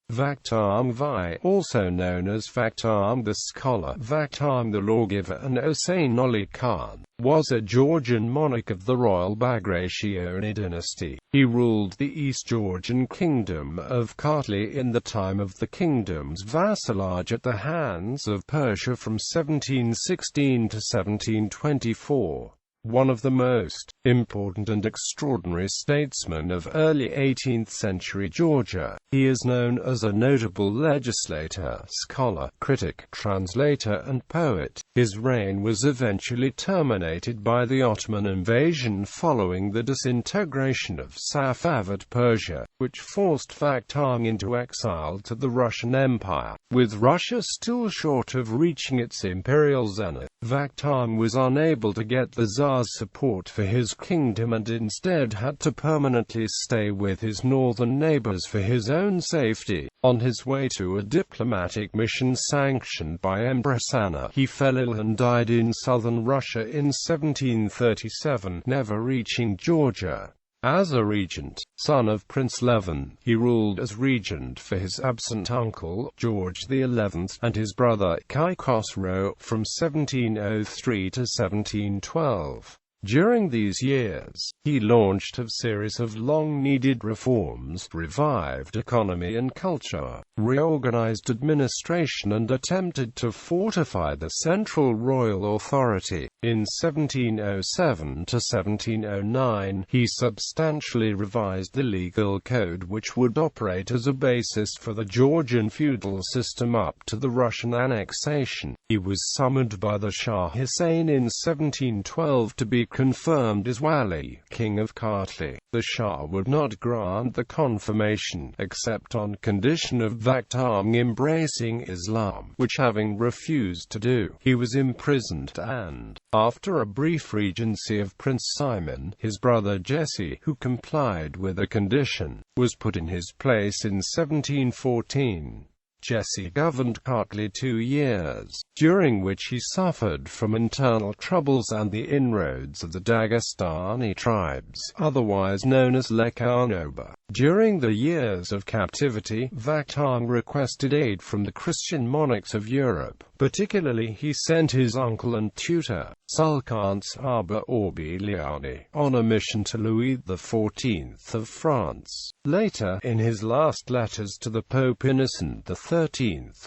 Vakhtang VI, also known as Vakhtang the Scholar, Vakhtang the Lawgiver, and Ḥosaynqolī Khan, was a Georgian monarch of the royal Bagrationi dynasty. He ruled the East Georgian kingdom of Kartli in the time of the kingdom's vassalage at the hands of Persia from 1716 to 1724. One of the most important and extraordinary statesmen of early 18th century Georgia, he is known as a notable legislator, scholar, critic, translator, and poet. His reign was eventually terminated by the Ottoman invasion following the disintegration of Safavid Persia, which forced Vakhtang into exile to the Russian Empire. With Russia still short of reaching its imperial zenith, Vakhtang was unable to get the Tsar's support for his kingdom and instead had to permanently stay with his northern neighbors for his own safety. On his way to a diplomatic mission sanctioned by Empress Anna, he fell ill and died in southern Russia in 1737, never reaching Georgia. As a regent, son of Prince Levin, he ruled as regent for his absent uncle, George XI, and his brother, Khosrow, from 1703 to 1712. During these years, he launched a series of long-needed reforms, revived economy and culture, reorganized administration and attempted to fortify the central royal authority. In 1707 to 1709, he substantially revised the legal code which would operate as a basis for the Georgian feudal system up to the Russian annexation. He was summoned by the Shah Hussein in 1712 to be confirmed as Wali, King of Kartli. The Shah would not grant the confirmation, except on condition of Vakhtang embracing Islam, which having refused to do, he was imprisoned and, after a brief regency of Prince Simon, his brother Jesse, who complied with the condition, was put in his place in 1714. Jesse governed Kartli 2 years, during which he suffered from internal troubles and the inroads of the Dagestani tribes, otherwise known as Ḥosaynqolī. During the years of captivity, Vakhtang requested aid from the Christian monarchs of Europe. Particularly he sent his uncle and tutor, Sultan Saba Orbiliani, on a mission to Louis XIV of France. Later, in his last letters to the Pope Innocent XIII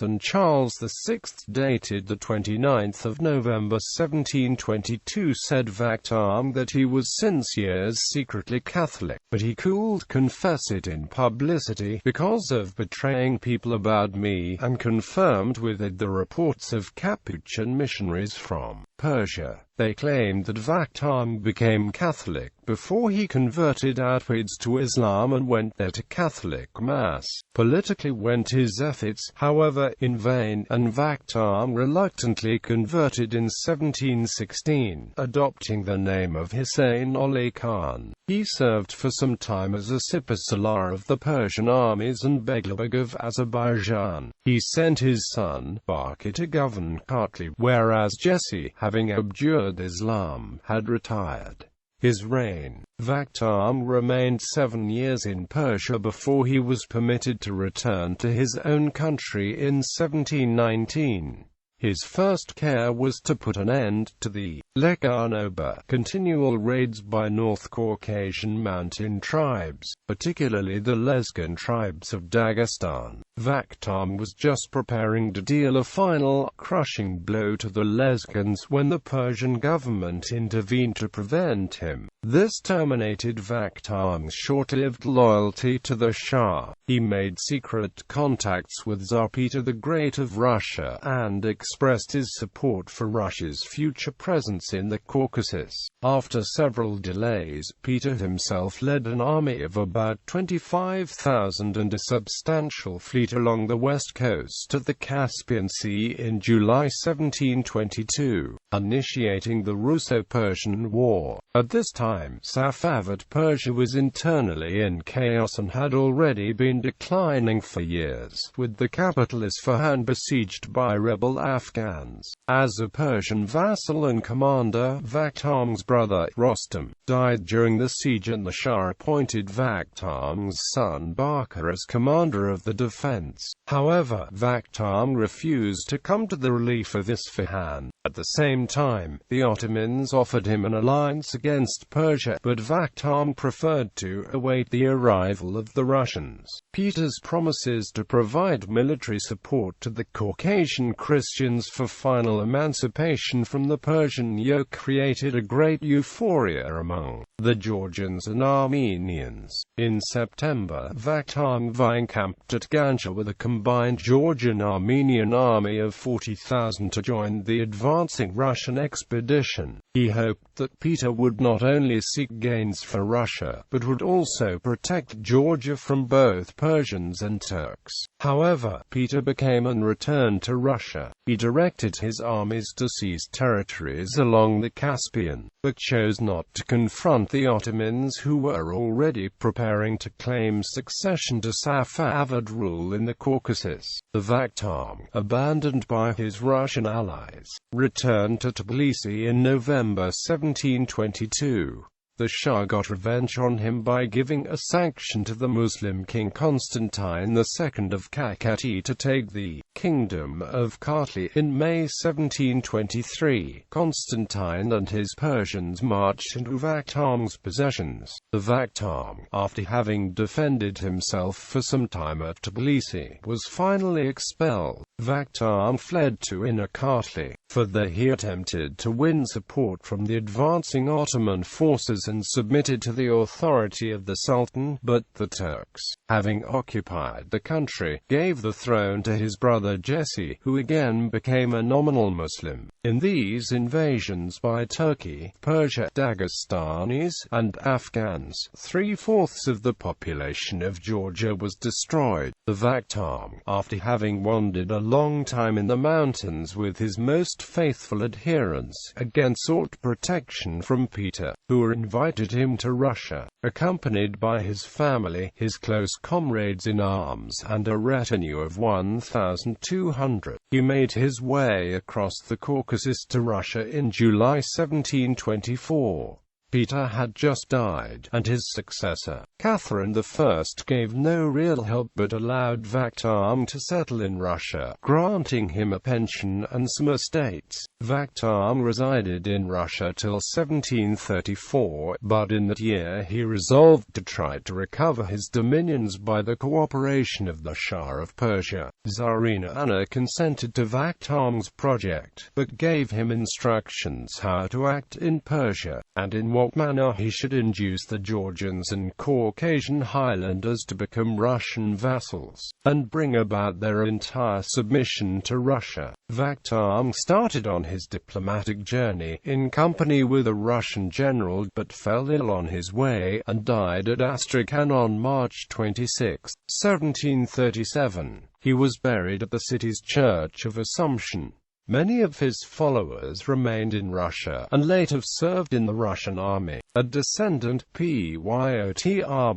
and Charles VI dated the 29th of November 1722 said Vakhtang that he was since years secretly Catholic, but he could confess it in publicity because of betraying people about me, and confirmed with it the reports of Capuchin missionaries from Persia. They claimed that Vakhtang became Catholic before he converted outwards to Islam and went there to Catholic Mass. Politically went his efforts, however, in vain, and Vakhtang reluctantly converted in 1716, adopting the name of Ḥosaynqolī Khan. He served for some time as a Sipa-Salar of the Persian armies and Beglerbeg of Azerbaijan. He sent his son, Barki, to govern Kartli, whereas Jesse, having abjured Islam, had retired. His reign. Vakhtang remained 7 years in Persia before he was permitted to return to his own country in 1719. His first care was to put an end to the Ḥosaynqolī continual raids by North Caucasian mountain tribes, particularly the Lezgin tribes of Dagestan. Vakhtang was just preparing to deal a final, crushing blow to the Lezgins when the Persian government intervened to prevent him. This terminated Vakhtang's short-lived loyalty to the Shah. He made secret contacts with Tsar Peter the Great of Russia, and expressed his support for Russia's future presence in the Caucasus. After several delays, Peter himself led an army of about 25,000 and a substantial fleet along the west coast of the Caspian Sea in July 1722, initiating the Russo-Persian War. At this time, time, Safavid Persia was internally in chaos and had already been declining for years, with the capital Isfahan besieged by rebel Afghans. As a Persian vassal and commander, Vakhtang's brother, Rostam, died during the siege and the Shah appointed Vakhtang's son Bakhar as commander of the defense. However, Vakhtang refused to come to the relief of Isfahan. At the same time, the Ottomans offered him an alliance against Persia, but Vakhtang preferred to await the arrival of the Russians. Peter's promises to provide military support to the Caucasian Christians for final emancipation from the Persian yoke created a great euphoria among the Georgians and Armenians. In September, Vakhtang VI encamped at Ganja with a combined Georgian-Armenian army of 40,000 to join the advancing Russian expedition. He hoped that Peter would not only seek gains for Russia, but would also protect Georgia from both Persians and Turks. However, Peter became and returned to Russia. He directed his armies to seize territories along the Caspian, but chose not to confront the Ottomans, who were already preparing to claim succession to Safavid rule in the Caucasus. The Vakhtang, abandoned by his Russian allies, returned to Tbilisi in November 1722. The Shah got revenge on him by giving a sanction to the Muslim king Constantine II of Kakheti to take the kingdom of Kartli in May 1723. Constantine and his Persians marched into Vakhtang's possessions. The Vakhtang, after having defended himself for some time at Tbilisi, was finally expelled. Vakhtang fled to Inner Kartli. Further, he attempted to win support from the advancing Ottoman forces and submitted to the authority of the Sultan, but the Turks, having occupied the country, gave the throne to his brother Jesse, who again became a nominal Muslim. In these invasions by Turkey, Persia, Dagestanis, and Afghans, 3/4 of the population of Georgia was destroyed. The Vakhtang, after having wandered a long time in the mountains with his most faithful adherents, again sought protection from Peter, who invited him to Russia. Accompanied by his family, his close comrades in arms, and a retinue of 1,200, he made his way across the Caucasus to Russia in July 1724. Peter had just died, and his successor, Catherine I, gave no real help but allowed Vakhtang to settle in Russia, granting him a pension and some estates. Vakhtang resided in Russia till 1734, but in that year he resolved to try to recover his dominions by the cooperation of the Shah of Persia. Tsarina Anna consented to Vakhtang's project, but gave him instructions how to act in Persia, and in what manner he should induce the Georgians and Caucasian highlanders to become Russian vassals, and bring about their entire submission to Russia. Vakhtang started on his diplomatic journey in company with a Russian general, but fell ill on his way, and died at Astrakhan on March 26, 1737. He was buried at the city's Church of Assumption. Many of his followers remained in Russia, and later served in the Russian army. A descendant, Pyotr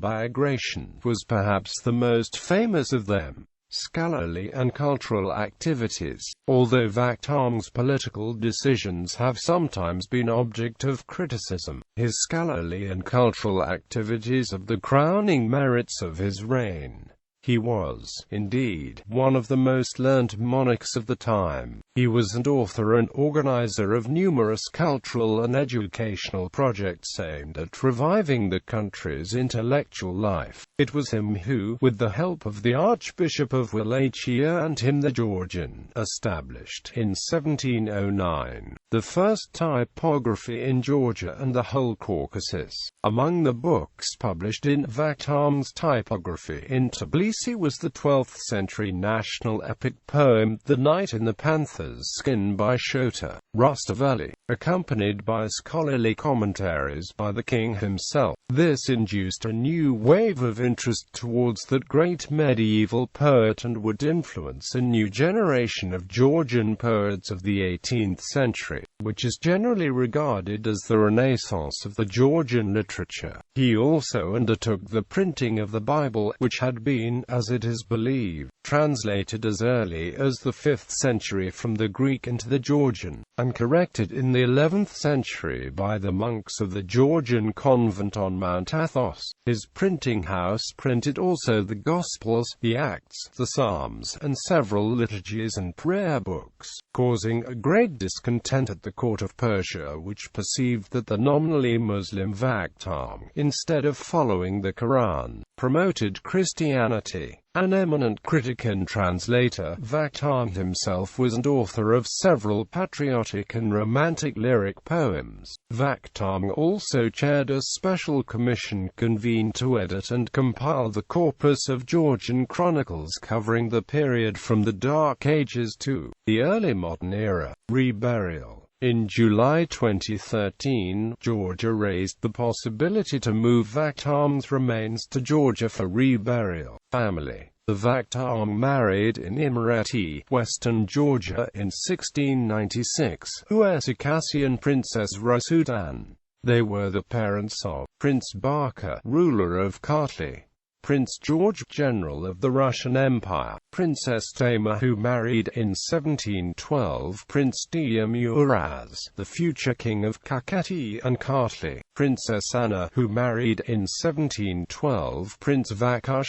Bagrationi, was perhaps the most famous of them. Scholarly and cultural activities. Although Vakhtang's political decisions have sometimes been object of criticism, his scholarly and cultural activities are the crowning merits of his reign. He was, indeed, one of the most learned monarchs of the time. He was an author and organizer of numerous cultural and educational projects aimed at reviving the country's intellectual life. It was him who, with the help of the Archbishop of Wallachia and him the Georgian, established, in 1709, the first typography in Georgia and the whole Caucasus. Among the books published in Vakhtang's typography in Tbilisi Khaleesi was the 12th century national epic poem, The Knight in the Panther's Skin by Shota Rustaveli, accompanied by scholarly commentaries by the king himself. This induced a new wave of interest towards that great medieval poet and would influence a new generation of Georgian poets of the 18th century, which is generally regarded as the renaissance of the Georgian literature. He also undertook the printing of the Bible, which had been, as it is believed, translated as early as the 5th century from the Greek into the Georgian, and corrected in the 11th century by the monks of the Georgian convent on Mount Athos. His printing house printed also the Gospels, the Acts, the Psalms, and several liturgies and prayer books, causing a great discontent at the court of Persia, which perceived that the nominally Muslim Vakhtang, instead of following the Quran, promoted Christianity. An eminent critic and translator, Vakhtang himself was an author of several patriotic and romantic lyric poems. Vakhtang also chaired a special commission convened to edit and compile the corpus of Georgian chronicles covering the period from the Dark Ages to the early modern era. Reburial. In July 2013, Georgia raised the possibility to move Vakhtang's remains to Georgia for reburial. Family. The Vakhtang married in Imereti, western Georgia, in 1696, Ḥosaynqolī Princess Rasudan. They were the parents of Prince Barka, ruler of Kartli; Prince George, general of the Russian Empire; Princess Tamar, who married in 1712 Prince Teimuraz, the future king of Kakheti and Kartli; Princess Anna, who married in 1712 Prince Vakhtang;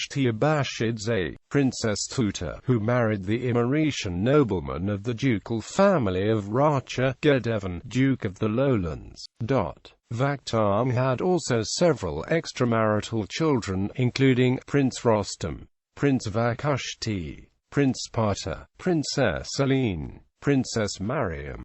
Princess Tuta, who married the Imeretian nobleman of the ducal family of Racha, Gedevan, Duke of the Lowlands. Vakhtang had also several extramarital children, including Prince Rostam, Prince Vakhtang, Prince Pata, Princess Aline, Princess Mariam,